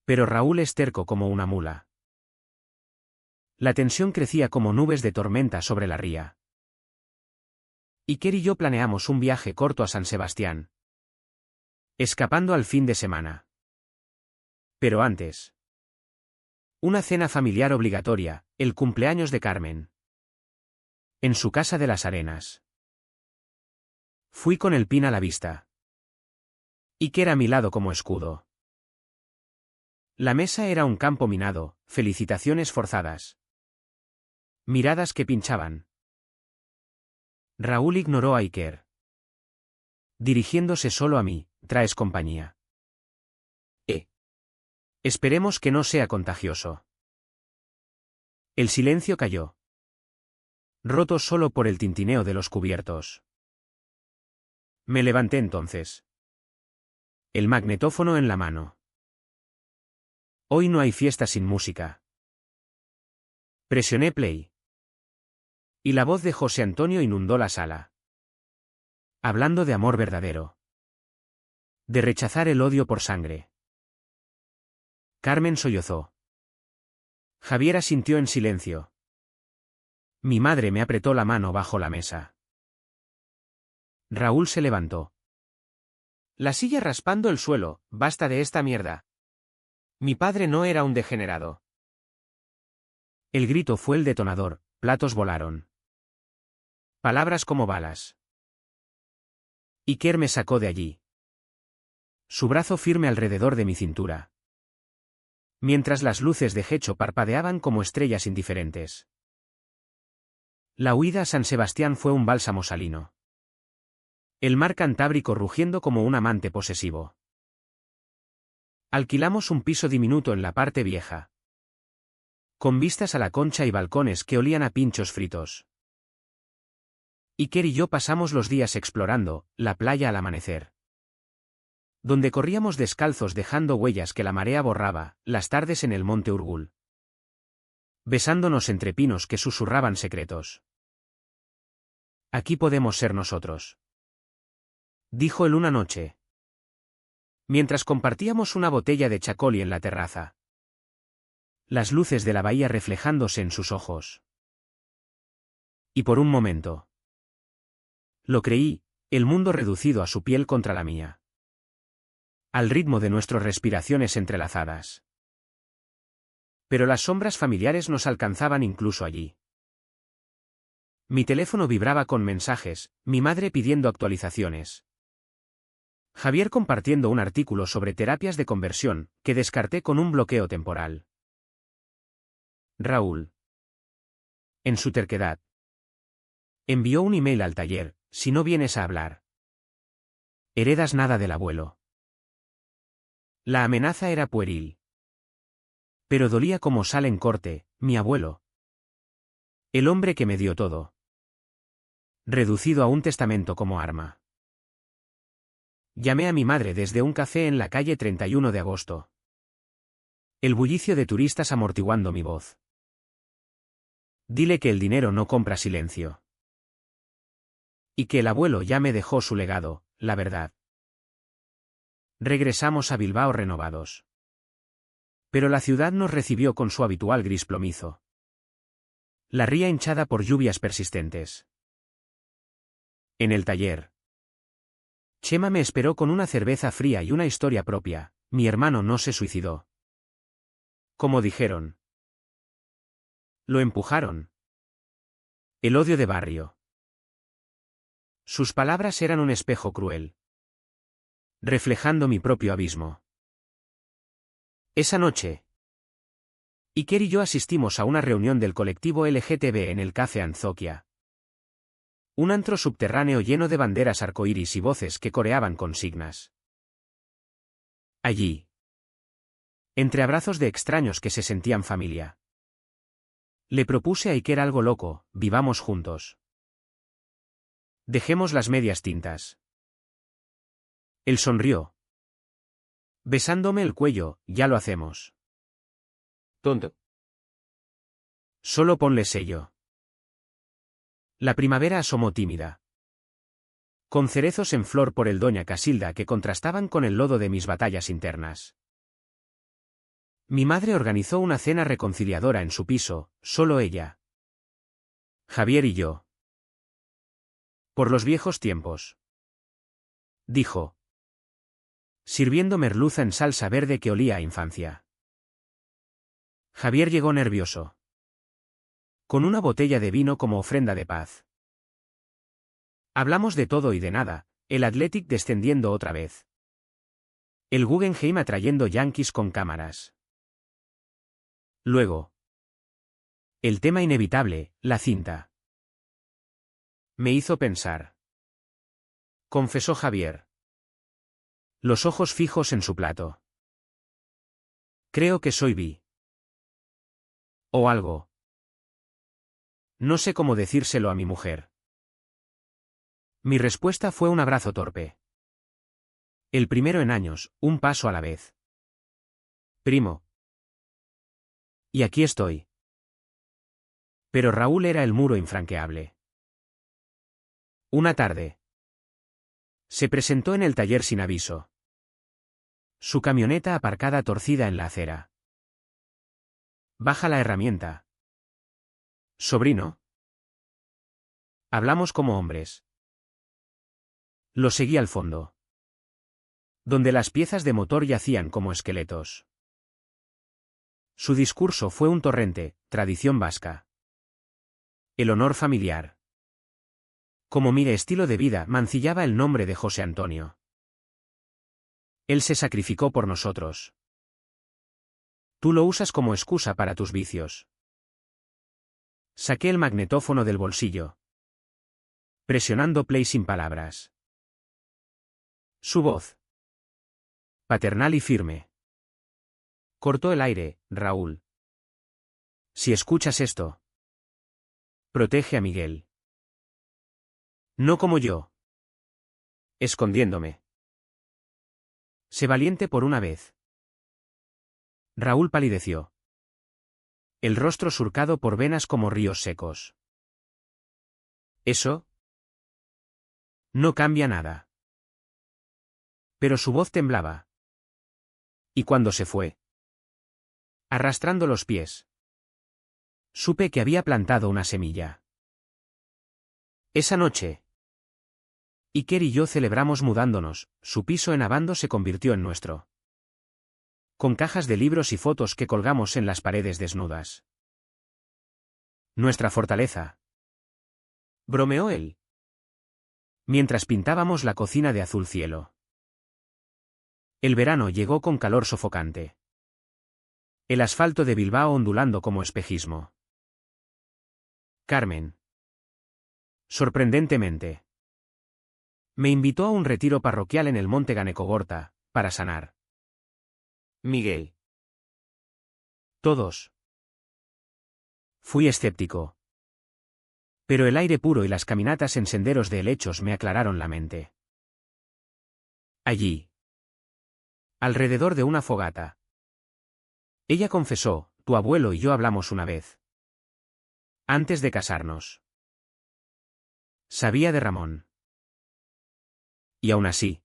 Pero Raúl es terco como una mula. La tensión crecía como nubes de tormenta sobre la ría. Iker y yo planeamos un viaje corto a San Sebastián, escapando al fin de semana. Pero antes, una cena familiar obligatoria, el cumpleaños de Carmen. En su casa de las Arenas. Fui con el pin a la vista. Iker a mi lado como escudo. La mesa era un campo minado, felicitaciones forzadas. Miradas que pinchaban. Raúl ignoró a Iker. Dirigiéndose solo a mí, traes compañía. Esperemos que no sea contagioso. El silencio cayó. Roto solo por el tintineo de los cubiertos. Me levanté entonces. El magnetófono en la mano. Hoy no hay fiesta sin música. Presioné play. Y la voz de José Antonio inundó la sala. Hablando de amor verdadero. De rechazar el odio por sangre. Carmen sollozó. Javier asintió en silencio. Mi madre me apretó la mano bajo la mesa. Raúl se levantó. La silla raspando el suelo, basta de esta mierda. Mi padre no era un degenerado. El grito fue el detonador, platos volaron. Palabras como balas. Iker me sacó de allí. Su brazo firme alrededor de mi cintura. Mientras las luces de Hecho parpadeaban como estrellas indiferentes. La huida a San Sebastián fue un bálsamo salino. El mar Cantábrico rugiendo como un amante posesivo. Alquilamos un piso diminuto en la parte vieja, con vistas a la Concha y balcones que olían a pinchos fritos. Iker y yo pasamos los días explorando la playa al amanecer, donde corríamos descalzos dejando huellas que la marea borraba, las tardes en el monte Urgul, besándonos entre pinos que susurraban secretos. Aquí podemos ser nosotros, dijo él una noche, mientras compartíamos una botella de Chacoli en la terraza, las luces de la bahía reflejándose en sus ojos. Y por un momento lo creí, el mundo reducido a su piel contra la mía, al ritmo de nuestras respiraciones entrelazadas. Pero las sombras familiares nos alcanzaban incluso allí. Mi teléfono vibraba con mensajes, mi madre pidiendo actualizaciones, Javier compartiendo un artículo sobre terapias de conversión, que descarté con un bloqueo temporal. Raúl, en su terquedad, envió un email al taller: si no vienes a hablar, heredas nada del abuelo. La amenaza era pueril, pero dolía como sal en corte. Mi abuelo, el hombre que me dio todo, reducido a un testamento como arma. Llamé a mi madre desde un café en la calle 31 de agosto. El bullicio de turistas amortiguando mi voz. Dile que el dinero no compra silencio. Y que el abuelo ya me dejó su legado, la verdad. Regresamos a Bilbao renovados. Pero la ciudad nos recibió con su habitual gris plomizo. La ría hinchada por lluvias persistentes. En el taller, Chema me esperó con una cerveza fría y una historia propia: mi hermano no se suicidó, como dijeron. Lo empujaron. El odio de barrio. Sus palabras eran un espejo cruel, reflejando mi propio abismo. Esa noche, Iker y yo asistimos a una reunión del colectivo LGTB en el Café Anzokia. Un antro subterráneo lleno de banderas arcoíris y voces que coreaban consignas. Allí, entre abrazos de extraños que se sentían familia, le propuse a Iker algo loco: vivamos juntos. Dejemos las medias tintas. Él sonrió, besándome el cuello: ya lo hacemos. Tonto. Solo ponle sello. La primavera asomó tímida, con cerezos en flor por el Doña Casilda que contrastaban con el lodo de mis batallas internas. Mi madre organizó una cena reconciliadora en su piso, solo ella, Javier y yo. Por los viejos tiempos, dijo, sirviendo merluza en salsa verde que olía a infancia. Javier llegó nervioso, con una botella de vino como ofrenda de paz. Hablamos de todo y de nada: el Athletic descendiendo otra vez, el Guggenheim atrayendo yanquis con cámaras. Luego, el tema inevitable: la cinta. Me hizo pensar, confesó Javier, los ojos fijos en su plato. Creo que soy bi. O algo. No sé cómo decírselo a mi mujer. Mi respuesta fue un abrazo torpe. El primero en años, un paso a la vez. Primo. Y aquí estoy. Pero Raúl era el muro infranqueable. Una tarde, se presentó en el taller sin aviso. Su camioneta aparcada torcida en la acera. Baja la herramienta. Sobrino. Hablamos como hombres. Lo seguí al fondo, donde las piezas de motor yacían como esqueletos. Su discurso fue un torrente: tradición vasca, el honor familiar. Como mi estilo de vida mancillaba el nombre de José Antonio. Él se sacrificó por nosotros. Tú lo usas como excusa para tus vicios. Saqué el magnetófono del bolsillo, presionando play sin palabras. Su voz, paternal y firme, Cortó el aire, Raúl. Si escuchas esto, protege a Miguel. No como yo. Escondiéndome. Sé valiente por una vez. Raúl palideció. El rostro surcado por venas como ríos secos. ¿Eso? No cambia nada. Pero su voz temblaba. ¿Y cuando se fue? Arrastrando los pies. Supe que había plantado una semilla. Esa noche, Iker y yo celebramos mudándonos, su piso en Abando se convirtió en nuestro. Con cajas de libros y fotos que colgamos en las paredes desnudas. Nuestra fortaleza. Bromeó él. Mientras pintábamos la cocina de azul cielo. El verano llegó con calor sofocante. El asfalto de Bilbao ondulando como espejismo. Carmen. Sorprendentemente. Me invitó a un retiro parroquial en el monte Ganekogorta, para sanar. Miguel. Todos. Fui escéptico. Pero el aire puro y las caminatas en senderos de helechos me aclararon la mente. Allí. Alrededor de una fogata. Ella confesó, tu abuelo y yo hablamos una vez. Antes de casarnos. Sabía de Ramón. Y aún así.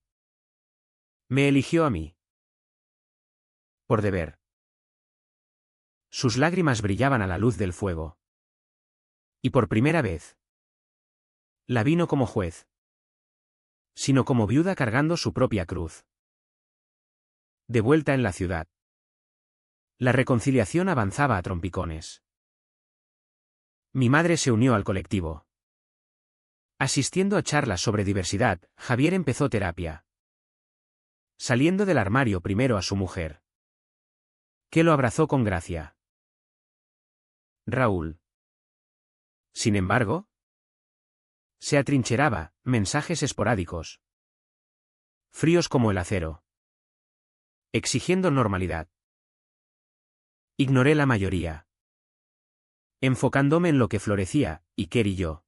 Me eligió a mí. Por deber. Sus lágrimas brillaban a la luz del fuego. Y por primera vez. La vi no como juez. Sino como viuda cargando su propia cruz. De vuelta en la ciudad. La reconciliación avanzaba a trompicones. Mi madre se unió al colectivo. Asistiendo a charlas sobre diversidad, Javier empezó terapia. Saliendo del armario primero a su mujer. Que lo abrazó con gracia. Raúl. Sin embargo, se atrincheraba, mensajes esporádicos. Fríos como el acero. Exigiendo normalidad. Ignoré la mayoría. Enfocándome en lo que florecía, Iker y yo.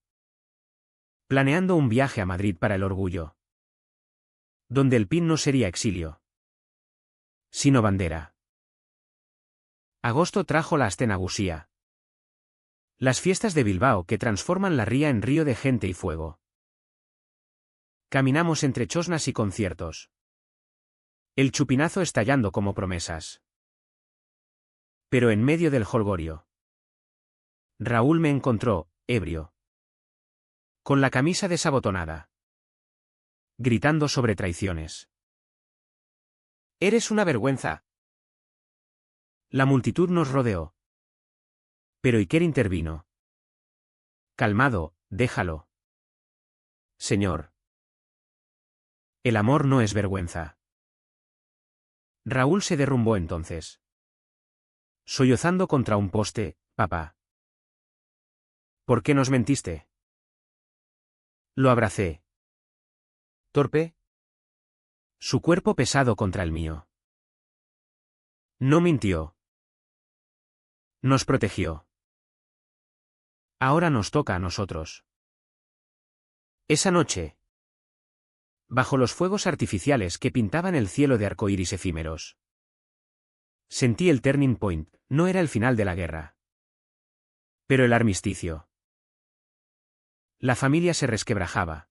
Planeando un viaje a Madrid para el orgullo. Donde el pin no sería exilio. Sino bandera. Agosto trajo la Astenagusía. Las fiestas de Bilbao que transforman la ría en río de gente y fuego. Caminamos entre chosnas y conciertos. El chupinazo estallando como promesas. Pero en medio del jolgorio. Raúl me encontró, ebrio. Con la camisa desabotonada. Gritando sobre traiciones. Eres una vergüenza. La multitud nos rodeó. Pero Iker intervino. Calmado, déjalo. Señor. El amor no es vergüenza. Raúl se derrumbó entonces. Sollozando contra un poste, papá. ¿Por qué nos mentiste? Lo abracé. ¿Torpe? Su cuerpo pesado contra el mío. No mintió. Nos protegió. Ahora nos toca a nosotros. Esa noche. Bajo los fuegos artificiales que pintaban el cielo de arcoíris efímeros. Sentí el turning point, no era el final de la guerra. Pero el armisticio. La familia se resquebrajaba.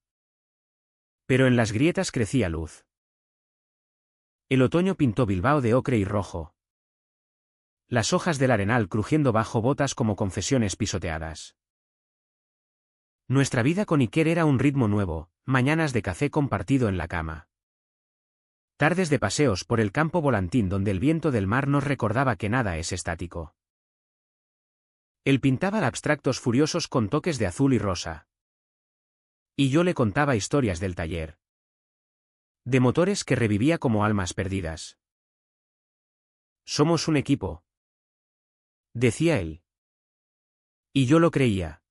Pero en las grietas crecía luz. El otoño pintó Bilbao de ocre y rojo. Las hojas del arenal crujiendo bajo botas como confesiones pisoteadas. Nuestra vida con Iker era un ritmo nuevo, mañanas de café compartido en la cama. Tardes de paseos por el campo volantín donde el viento del mar nos recordaba que nada es estático. Él pintaba abstractos furiosos con toques de azul y rosa. Y yo le contaba historias del taller. De motores que revivía como almas perdidas. Somos un equipo. Decía él. Y yo lo creía.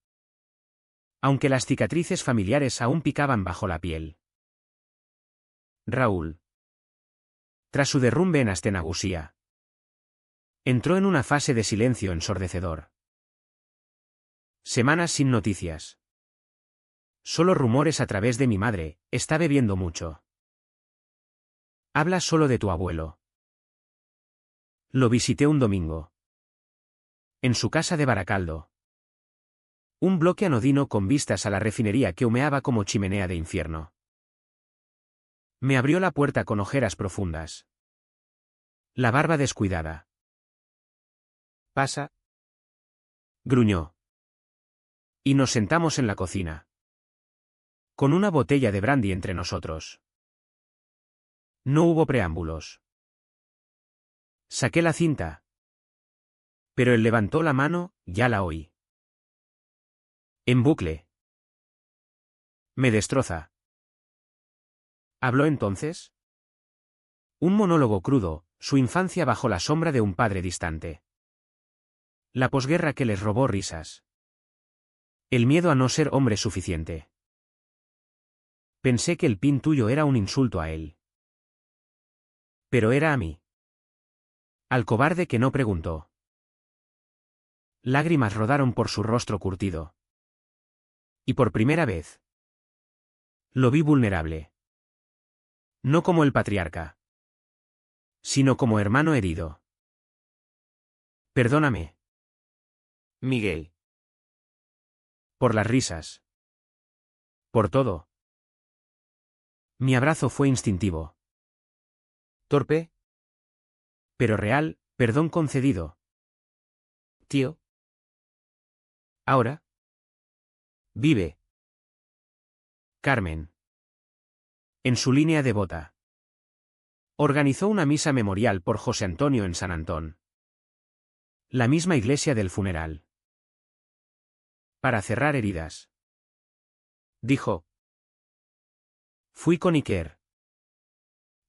Aunque las cicatrices familiares aún picaban bajo la piel. Raúl. Tras su derrumbe en Astenagusía. Entró en una fase de silencio ensordecedor. Semanas sin noticias. Solo rumores a través de mi madre, está bebiendo mucho. Hablas solo de tu abuelo. Lo visité un domingo. En su casa de Baracaldo. Un bloque anodino con vistas a la refinería que humeaba como chimenea de infierno. Me abrió la puerta con ojeras profundas. La barba descuidada. Pasa. Gruñó. Y nos sentamos en la cocina. Con una botella de brandy entre nosotros. No hubo preámbulos. Saqué la cinta. Pero él levantó la mano, ya la oí. En bucle. Me destroza. ¿Habló entonces? Un monólogo crudo, su infancia bajo la sombra de un padre distante. La posguerra que les robó risas. El miedo a no ser hombre suficiente. Pensé que el pin tuyo era un insulto a él. Pero era a mí. Al cobarde que no preguntó. Lágrimas rodaron por su rostro curtido. Y por primera vez. Lo vi vulnerable. No como el patriarca. Sino como hermano herido. Perdóname. Miguel. Por las risas. Por todo. Mi abrazo fue instintivo. Torpe. Pero real, perdón concedido. Tío. Ahora. Vive. Carmen. En su línea devota. Organizó una misa memorial por José Antonio en San Antón. La misma iglesia del funeral. Para cerrar heridas. Dijo. Fui con Iker.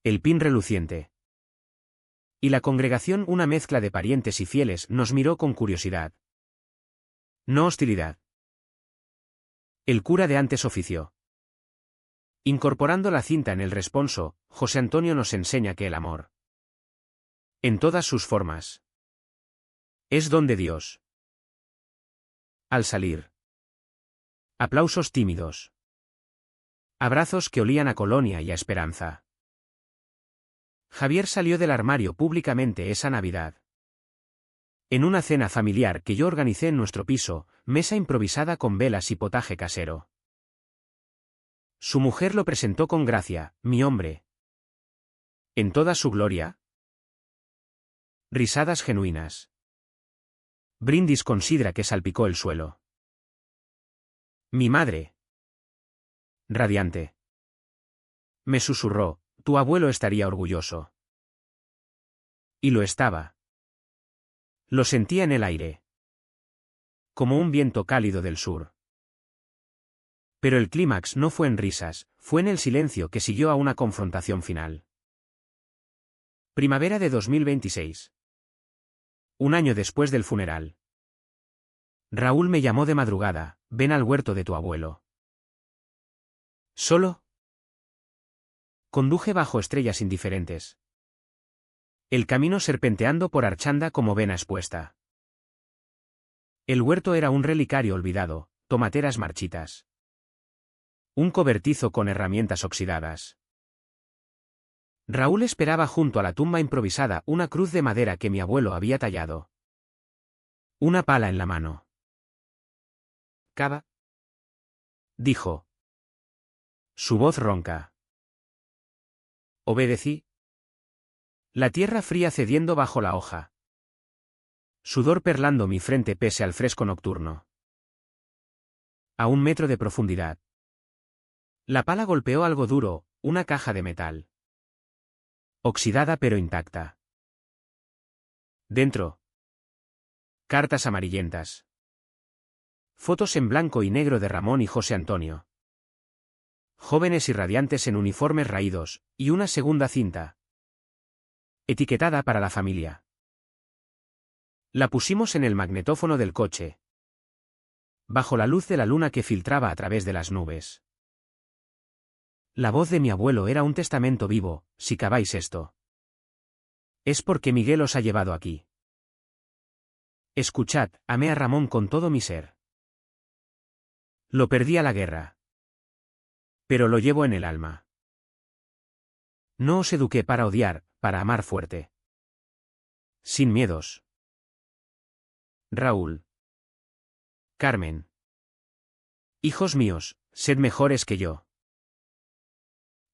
El pin reluciente. Y la congregación, una mezcla de parientes y fieles, nos miró con curiosidad. No hostilidad. El cura de antes ofició. Incorporando la cinta en el responso, José Antonio nos enseña que el amor, en todas sus formas, es don de Dios. Al salir. Aplausos tímidos. Abrazos que olían a colonia y a esperanza. Javier salió del armario públicamente esa Navidad. En una cena familiar que yo organicé en nuestro piso, mesa improvisada con velas y potaje casero. Su mujer lo presentó con gracia, mi hombre. En toda su gloria. Risadas genuinas. Brindis con sidra que salpicó el suelo. Mi madre. Radiante. Me susurró, tu abuelo estaría orgulloso. Y lo estaba. Lo sentía en el aire. Como un viento cálido del sur. Pero el clímax no fue en risas, fue en el silencio que siguió a una confrontación final. Primavera de 2026. Un año después del funeral. Raúl me llamó de madrugada, ven al huerto de tu abuelo. ¿Solo? Conduje bajo estrellas indiferentes. El camino serpenteando por Archanda como vena expuesta. El huerto era un relicario olvidado, tomateras marchitas. Un cobertizo con herramientas oxidadas. Raúl esperaba junto a la tumba improvisada una cruz de madera que mi abuelo había tallado. Una pala en la mano. Cava. Dijo. Su voz ronca. Obedecí. La tierra fría cediendo bajo la hoja. Sudor perlando mi frente pese al fresco nocturno. A 1 metro de profundidad. La pala golpeó algo duro, una caja de metal. Oxidada pero intacta. Dentro. Cartas amarillentas. Fotos en blanco y negro de Ramón y José Antonio. Jóvenes y radiantes en uniformes raídos, y una segunda cinta. Etiquetada para la familia. La pusimos en el magnetófono del coche. Bajo la luz de la luna que filtraba a través de las nubes. La voz de mi abuelo era un testamento vivo, si caváis esto. Es porque Miguel os ha llevado aquí. Escuchad, amé a Ramón con todo mi ser. Lo perdí a la guerra. Pero lo llevo en el alma. No os eduqué para odiar, para amar fuerte. Sin miedos. Raúl. Carmen. Hijos míos, sed mejores que yo.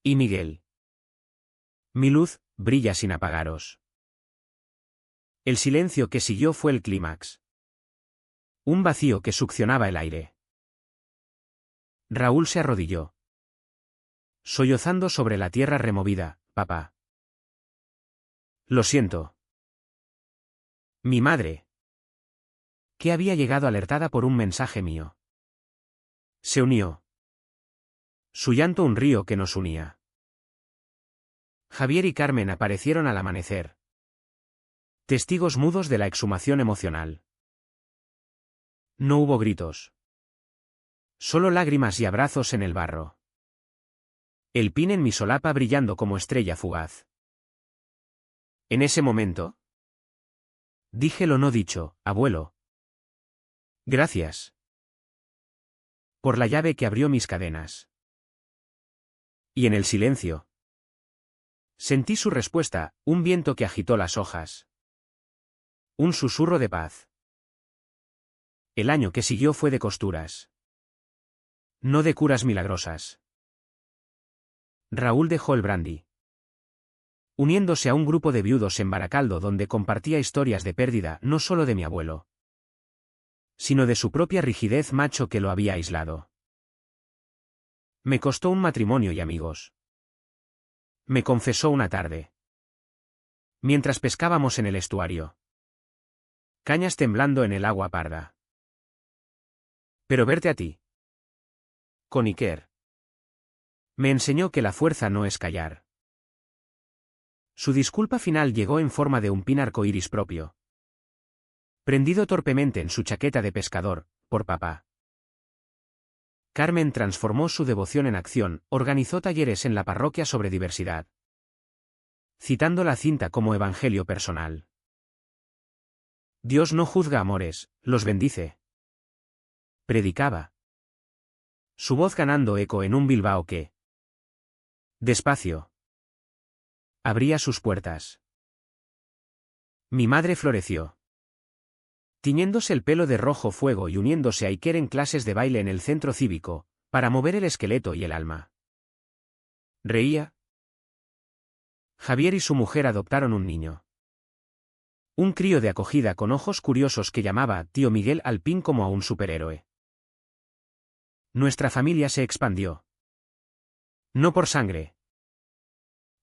Y Miguel. Mi luz, brilla sin apagaros. El silencio que siguió fue el clímax. Un vacío que succionaba el aire. Raúl se arrodilló. Sollozando sobre la tierra removida, papá. Lo siento. Mi madre. Que había llegado alertada por un mensaje mío. Se unió. Su llanto un río que nos unía. Javier y Carmen aparecieron al amanecer. Testigos mudos de la exhumación emocional. No hubo gritos. Solo lágrimas y abrazos en el barro. El pin en mi solapa brillando como estrella fugaz. En ese momento. Dije lo no dicho, abuelo. Gracias. Por la llave que abrió mis cadenas. Y en el silencio. Sentí su respuesta, un viento que agitó las hojas. Un susurro de paz. El año que siguió fue de costuras. No de curas milagrosas. Raúl dejó el brandy. Uniéndose a un grupo de viudos en Baracaldo donde compartía historias de pérdida no solo de mi abuelo, sino de su propia rigidez macho que lo había aislado. Me costó un matrimonio y amigos. Me confesó una tarde. Mientras pescábamos en el estuario. Cañas temblando en el agua parda. Pero verte a ti. Con Iker. Me enseñó que la fuerza no es callar. Su disculpa final llegó en forma de un pin arcoíris propio. Prendido torpemente en su chaqueta de pescador, por papá. Carmen transformó su devoción en acción, organizó talleres en la parroquia sobre diversidad. Citando la cinta como evangelio personal. Dios no juzga amores, los bendice. Predicaba. Su voz ganando eco en un Bilbao que, despacio, abría sus puertas. Mi madre floreció. Tiñéndose el pelo de rojo fuego y uniéndose a Iker en clases de baile en el centro cívico, para mover el esqueleto y el alma. Reía. Javier y su mujer adoptaron un niño. Un crío de acogida con ojos curiosos que llamaba tío Miguel Alpín como a un superhéroe. Nuestra familia se expandió. No por sangre,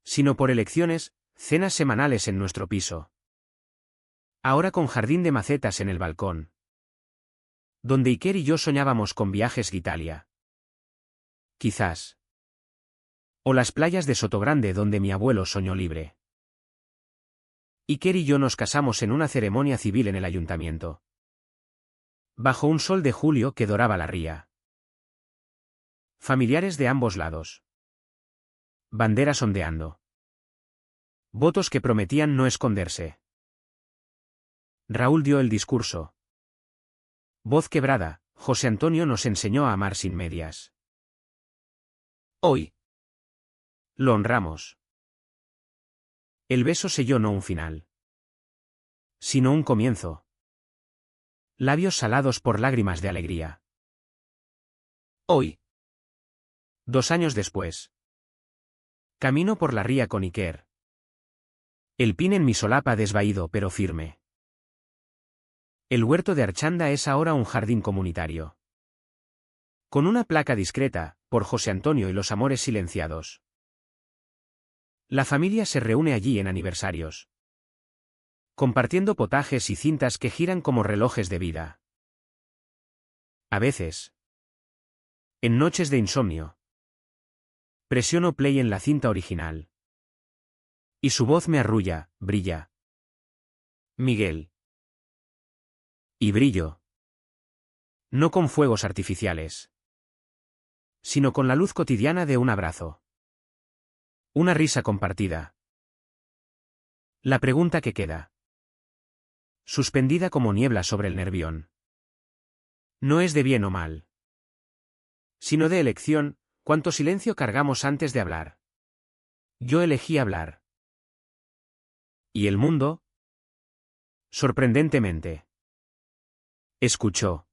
sino por elecciones, cenas semanales en nuestro piso. Ahora con jardín de macetas en el balcón. Donde Iker y yo soñábamos con viajes a Italia. Quizás. O las playas de Sotogrande donde mi abuelo soñó libre. Iker y yo nos casamos en una ceremonia civil en el ayuntamiento. Bajo un sol de julio que doraba la ría. Familiares de ambos lados. Banderas ondeando. Votos que prometían no esconderse. Raúl dio el discurso. Voz quebrada, José Antonio nos enseñó a amar sin medias. Hoy. Lo honramos. El beso selló no un final, sino un comienzo. Labios salados por lágrimas de alegría. Hoy. 2 años después. Camino por la ría con Iker. El pin en mi solapa desvaído pero firme. El huerto de Archanda es ahora un jardín comunitario. Con una placa discreta, por José Antonio y los amores silenciados. La familia se reúne allí en aniversarios. Compartiendo potajes y cintas que giran como relojes de vida. A veces. En noches de insomnio. Presiono play en la cinta original. Y su voz me arrulla, brilla. Miguel. Y brillo. No con fuegos artificiales. Sino con la luz cotidiana de un abrazo. Una risa compartida. La pregunta que queda. suspendida como niebla sobre el Nervión. No es de bien o mal, sino de elección, cuánto silencio cargamos antes de hablar. Yo elegí hablar. ¿Y el mundo? Sorprendentemente. Escuchó.